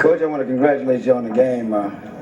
Coach, I want to congratulate you on the game.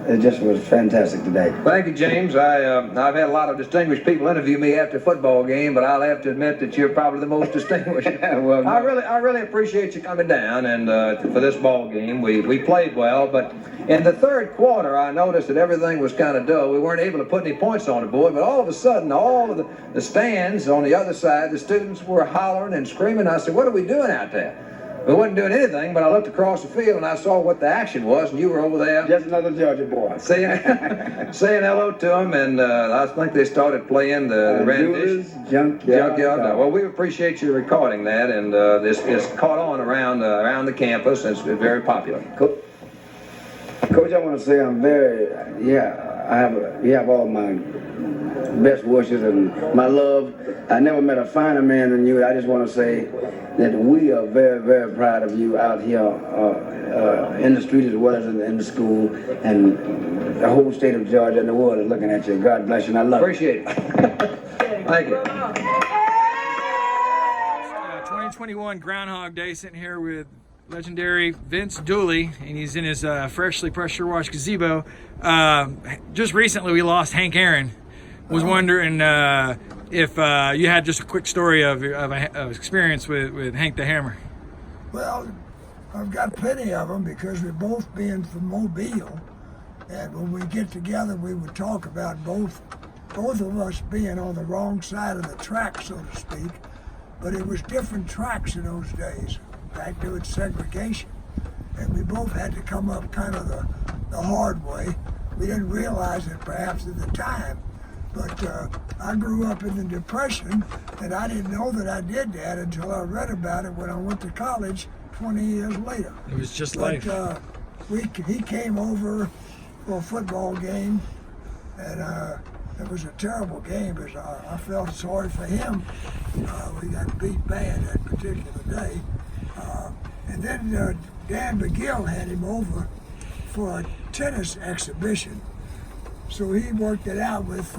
It just was fantastic today. Thank you, James. I've had a lot of distinguished people interview me after a football game, but I'll have to admit that you're probably the most distinguished. Well, I really appreciate you coming down and for this ball game. We played well, but in the third quarter, I noticed that everything was kind of dull. We weren't able to put any points on the board, but all of a sudden, all of the stands on the other side, the students were hollering and screaming. I said, "What are we doing out there?" We wasn't doing anything, but I looked across the field and I saw what the action was, and you were over there. Just another Georgia boy. Saying hello to them, and I think they started playing the Dooleys, Junkyard. Well, we appreciate you recording that, and this is caught on around the campus, and it's very popular. Coach, I want to say I'm very, you have all my best wishes and my love. I never met a finer man than you. I just want to say that we are very, very proud of you out here in the street as well as in the school, and the whole state of Georgia and the world is looking at you. God bless you, and I love Appreciate it. Thank you. 2021 Groundhog Day, sitting here with legendary Vince Dooley, and he's in his freshly pressure washed gazebo. Just recently we lost Hank Aaron. Was wondering if you had just a quick story of experience with Hank the Hammer. Well, I've got plenty of them because we're both being from Mobile, and when we get together we would talk about both of us being on the wrong side of the track, so to speak, but it was different tracks in those days. In fact, there was segregation, and we both had to come up kind of the hard way. We didn't realize it perhaps at the time, but I grew up in the Depression, and I didn't know that I did that until I read about it when I went to college 20 years later. It was just life. He came over for a football game, and it was a terrible game because I felt sorry for him. We got beat bad that particular day. And then Dan McGill had him over for a tennis exhibition. So he worked it out with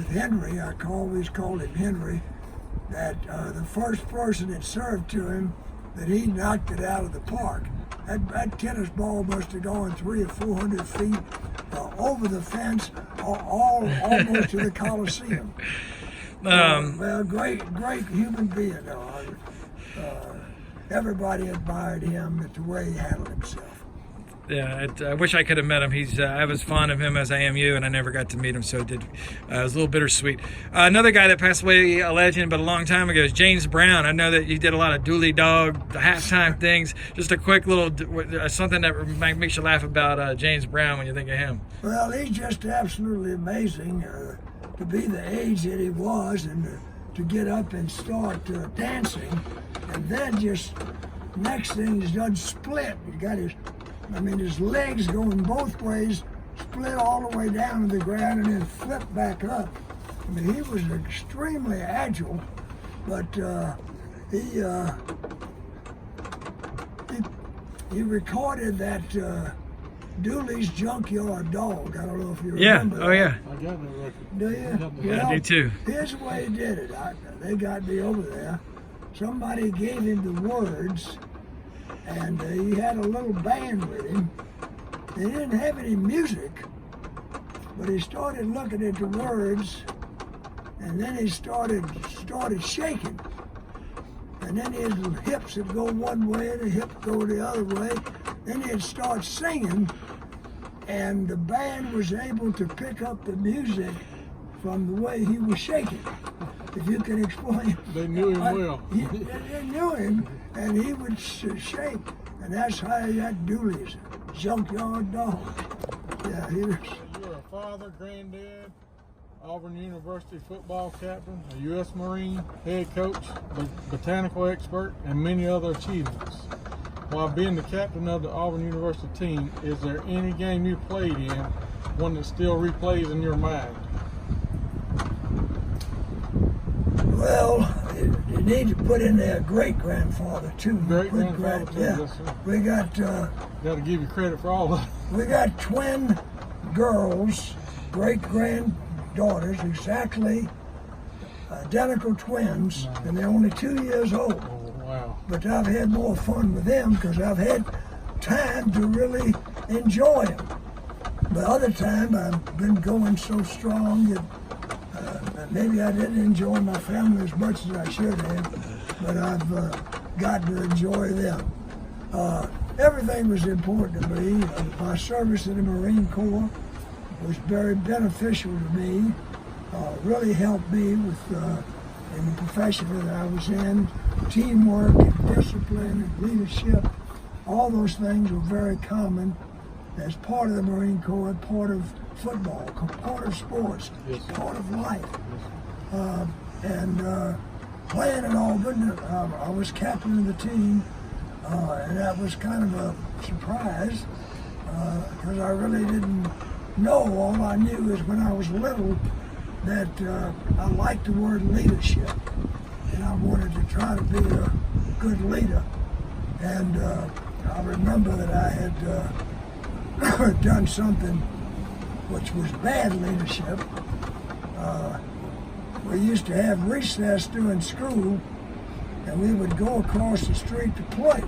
Henry. I always called him Henry. That the first person that served to him, that he knocked it out of the park. That tennis ball must have gone 300 or 400 feet over the fence, almost to the Coliseum. Well, great human being, though. Everybody admired him at the way he handled himself. Yeah, I wish I could have met him. I was fond of him as I am you, and I never got to meet him, so it was a little bittersweet. Another guy that passed away, a legend, but a long time ago, is James Brown. I know that you did a lot of Dooley Dog, the halftime things. Just a quick little something that makes you laugh about James Brown when you think of him. Well, he's just absolutely amazing to be the age that he was, and to get up and start dancing, and then just next thing he's done split. He got his legs going both ways, split all the way down to the ground, and then flip back up. I mean, he was extremely agile, but he recorded that Dooley's Junkyard Dog. I don't know if you remember that. Oh yeah. I got that record. Do you? Yeah, I do too. Here's the way he did it. They got me over there. Somebody gave him the words, and he had a little band with him. They didn't have any music, but he started looking at the words, and then he started shaking. And then his hips would go one way and the hips go the other way. Then he'd start singing, and the band was able to pick up the music from the way he was shaking. If you can explain. They knew him well. They knew him, and he would shake, and that's how he got Dooley's Junkyard Dog. Yeah, he was. You're a father, granddad, Auburn University football captain, a U.S. Marine, head coach, botanical expert, and many other achievements. While being the captain of the Auburn University team, is there any game you played in, one that still replays in your mind? Well, you need to put in there great-grandfather too. Great-grandfather too, yeah. yes, sir. We got Got to give you credit for all of it. we got twin girls, great-granddaughters, exactly identical twins, and they're only 2 years old. Oh, wow. But I've had more fun with them because I've had time to really enjoy them. But other time I've been going so strong that maybe I didn't enjoy my family as much as I should have, but I've gotten to enjoy them. Everything was important to me. My service in the Marine Corps was very beneficial to me, really helped me with in the profession that I was in, teamwork and discipline and leadership. All those things were very common as part of the Marine Corps, part of football, part of sports, part of life. And playing in Auburn, I was captain of the team, and that was kind of a surprise because I really didn't know. All I knew is when I was little that I liked the word leadership, and I wanted to try to be a good leader. And I remember that I had done something which was bad leadership. We used to have recess during school, and we would go across the street to play.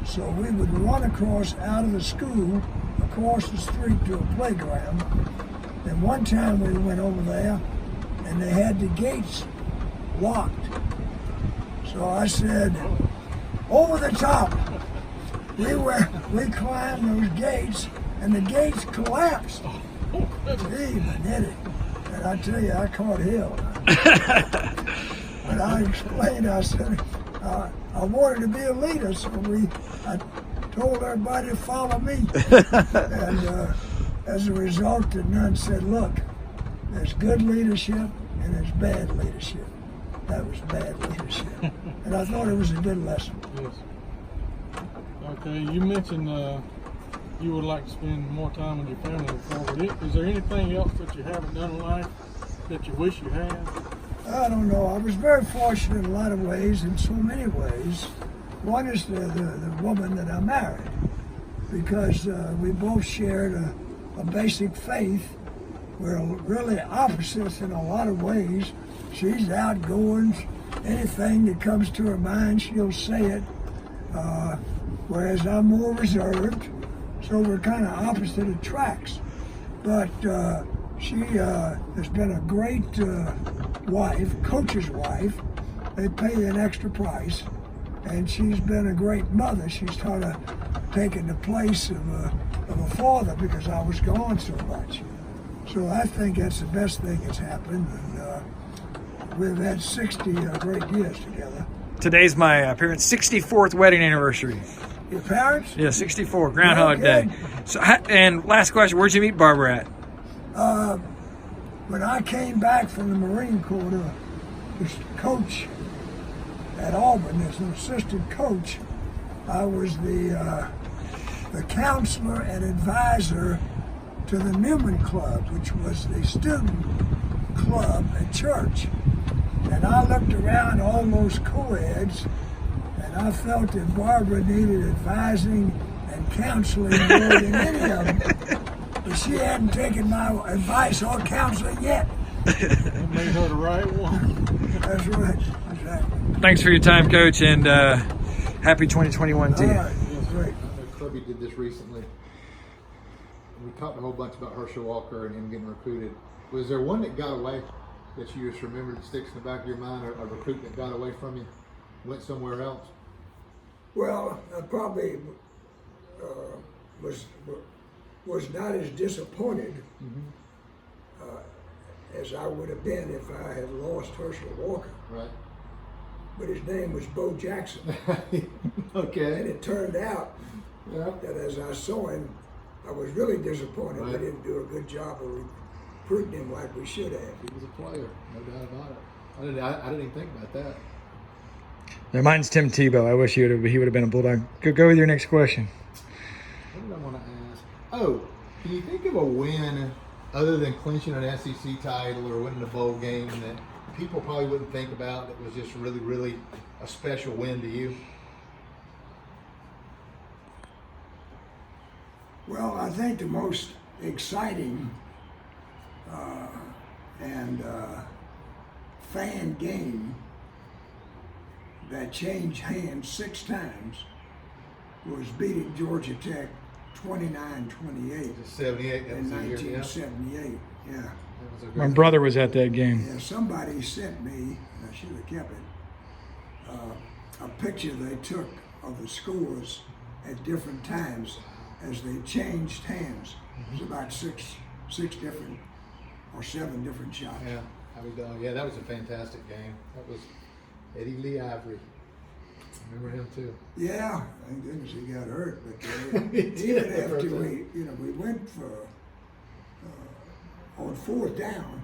So we would run across out of the school, across the street to a playground. And one time we went over there, and they had the gates locked. So I said, over the top. We climbed those gates, and the gates collapsed. Even did it. And I tell you, I caught hell. But I explained, I said, I wanted to be a leader, so I told everybody to follow me. And as a result, the nun said, look, there's good leadership and there's bad leadership. That was bad leadership. And I thought it was a good lesson. Yes. Okay, you mentioned you would like to spend more time with your family before. Is there anything else that you haven't done in life that you wish you had? I don't know. I was very fortunate in a lot of ways, in so many ways. One is the woman that I married, because we both shared a basic faith. We're really opposites in a lot of ways. She's outgoing. Anything that comes to her mind, she'll say it. Whereas I'm more reserved. So we're kind of opposite attracts. But she has been a great wife, coach's wife. They pay an extra price. And she's been a great mother. She's sort of taken the place of a father because I was gone so much. So I think that's the best thing that's happened. And we've had 60 great years together. Today's my parents' 64th wedding anniversary. Your parents? Yeah, 64, Groundhog Okay. Day. So, and last question, where'd you meet Barbara at? When I came back from the Marine Corps to coach at Auburn as an assistant coach, I was the counselor and advisor to the Newman Club, which was the student club at church. And I looked around all those co-eds, and I felt that Barbara needed advising and counseling more than any of them. But she hadn't taken my advice or counseling yet. That made her the right one. That's right. Exactly. Thanks for your time, Coach, and happy 2021 to you. All right. That's great. I know Clubby did this recently. We talked a whole bunch about Herschel Walker and him getting recruited. Was there one that got away that you just remembered that sticks in the back of your mind, or a recruit that got away from you, went somewhere else? Well, I probably was not as disappointed as I would have been if I had lost Herschel Walker. Right. But his name was Bo Jackson. And Okay. it turned out Yeah. that as I saw him, I was really disappointed we Right. didn't do a good job of recruiting him like we should have. He was a player, no doubt about it. I didn't even think about that. Yeah, mine's Tim Tebow. I wish he would have been a Bulldog. Go with your next question. What did I want to ask? Oh, can you think of a win other than clinching an SEC title or winning a bowl game that people probably wouldn't think about that was just really, really a special win to you? Well, I think the most exciting and fan game that changed hands 6 times was beating Georgia Tech 29-28 78. That in was the year. Yeah. 1978. Yeah. That was a My great brother was at that game. Yeah, somebody sent me, and I should have kept it, a picture they took of the scores at different times as they changed hands. It was about six different or 7 different shots. Yeah, yeah, that was a fantastic game. That was Eddie Lee Ivory. I remember him too. Yeah, thank goodness he got hurt, but He did even for a after time. we went for on 4th down,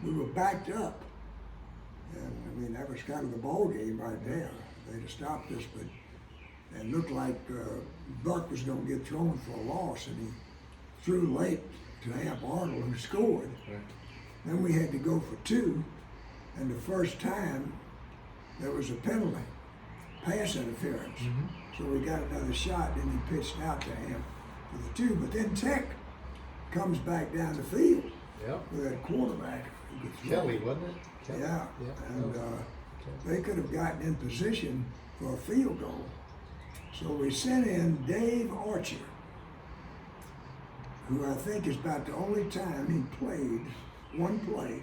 we were backed up, and I mean that was kind of the ball game right there. They'd have stopped us, but it looked like Buck was going to get thrown for a loss, and he threw late to Amp Arnold, who scored. Right. Then we had to go for 2, and the first time there was a penalty, pass interference. So we got another shot, and he pitched out to Amp for the 2. But then Tech comes back down the field Yep. with that quarterback who could throw. Kelly, wasn't it? Kelly? Yeah, and they could have gotten in position for a field goal. So we sent in Dave Archer, who I think is about the only time he played one play,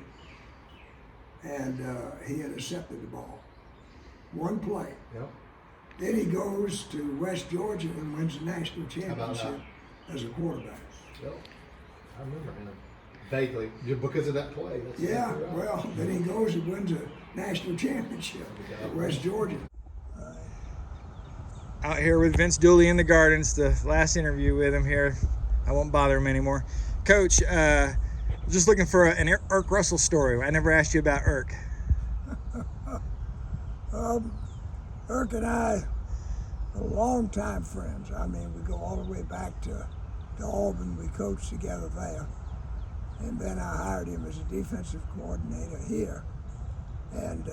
and he intercepted the ball. One play. Yep. Then he goes to West Georgia and wins the national about championship as a quarterback. Yep. I remember him vaguely because of that play. That's Yeah, exactly right. well, then he goes and wins a national championship at West Georgia. Out here with Vince Dooley in the Gardens, the last interview with him here. I won't bother him anymore. Coach, just looking for an Irk Russell story. I never asked you about Irk. Irk and I are longtime friends. I mean, we go all the way back to Auburn. We coached together there. And then I hired him as a defensive coordinator here. And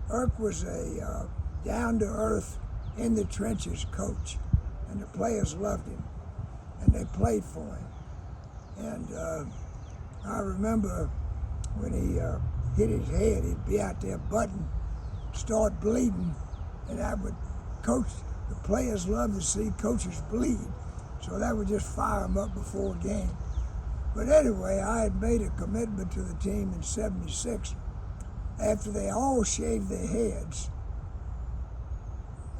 Irk was a down-to-earth, in-the-trenches coach. And the players loved him. And they played for him. And I remember when he hit his head, he'd be out there button, start bleeding, and I would coach. The players love to see coaches bleed, so that would just fire them up before a game. But anyway, I had made a commitment to the team in '76. After they all shaved their heads,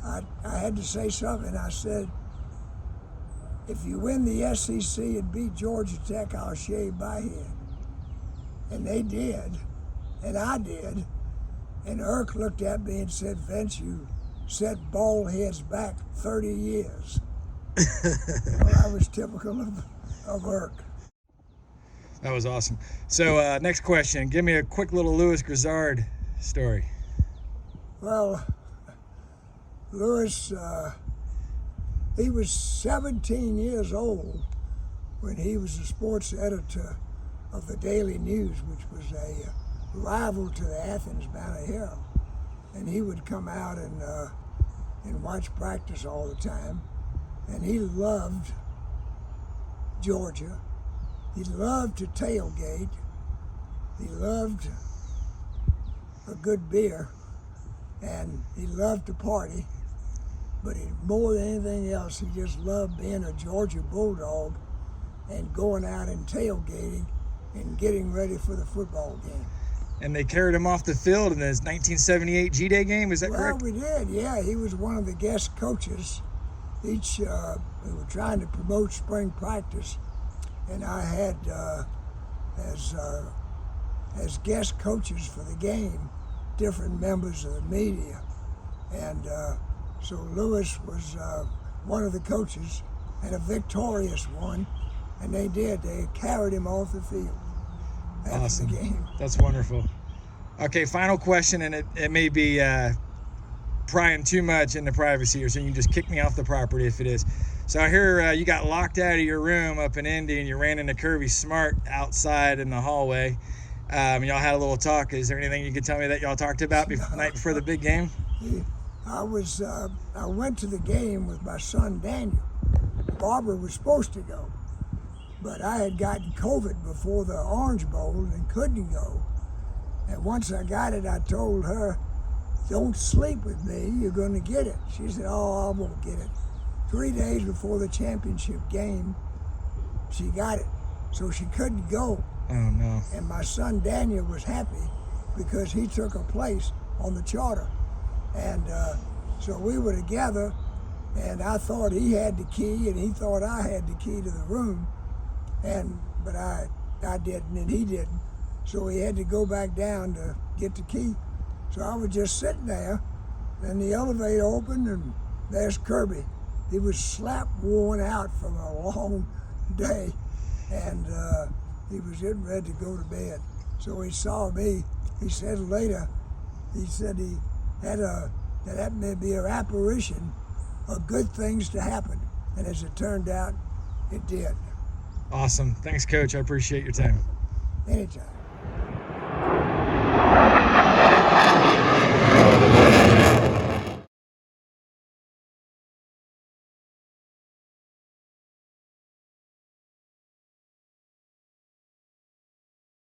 I had to say something. I said, if you win the SEC and beat Georgia Tech, I'll shave my head. And they did, and I did. And Irk looked at me and said, Vince, you set bald heads back 30 years. Well, I was typical of Irk. That was awesome. So next question, give me a quick little Louis Grizzard story. Well, Louis, he was 17 years old when he was the sports editor of the Daily News, which was a rival to the Athens Banner Herald. And he would come out and watch practice all the time. And he loved Georgia. He loved to tailgate. He loved a good beer. And he loved to party. But more than anything else, he just loved being a Georgia Bulldog and going out and tailgating and getting ready for the football game. And they carried him off the field in his 1978 G-Day game, is that correct? Well, we did, yeah. He was one of the guest coaches. We were trying to promote spring practice, and I had as guest coaches for the game different members of the media. And so Louis was one of the coaches, and a victorious one, and they carried him off the field after Awesome. the game. That's wonderful. Okay, final question, and it may be prying too much into privacy, or so you can just kick me off the property if it is. So I hear you got locked out of your room up in Indy, and you ran into Kirby Smart outside in the hallway. Y'all had a little talk. Is there anything you could tell me that y'all talked about the night before the big game? I went to the game with my son Daniel. Barbara was supposed to go, but I had gotten COVID before the Orange Bowl and couldn't go. And once I got it, I told her, don't sleep with me, you're gonna get it. She said, oh, I won't get it. 3 days before the championship game, she got it. So she couldn't go. Oh, no. And my son Daniel was happy because he took her place on the charter. And so we were together, and I thought he had the key, and he thought I had the key to the room. But I didn't, and he didn't. So we had to go back down to get the key. So I was just sitting there, and the elevator opened, and there's Kirby. He was slap worn out from a long day, and he was getting ready to go to bed. So he saw me. He said later, he said he had that may be an apparition of good things to happen. And as it turned out, it did. Awesome. Thanks, Coach. I appreciate your time. Anytime.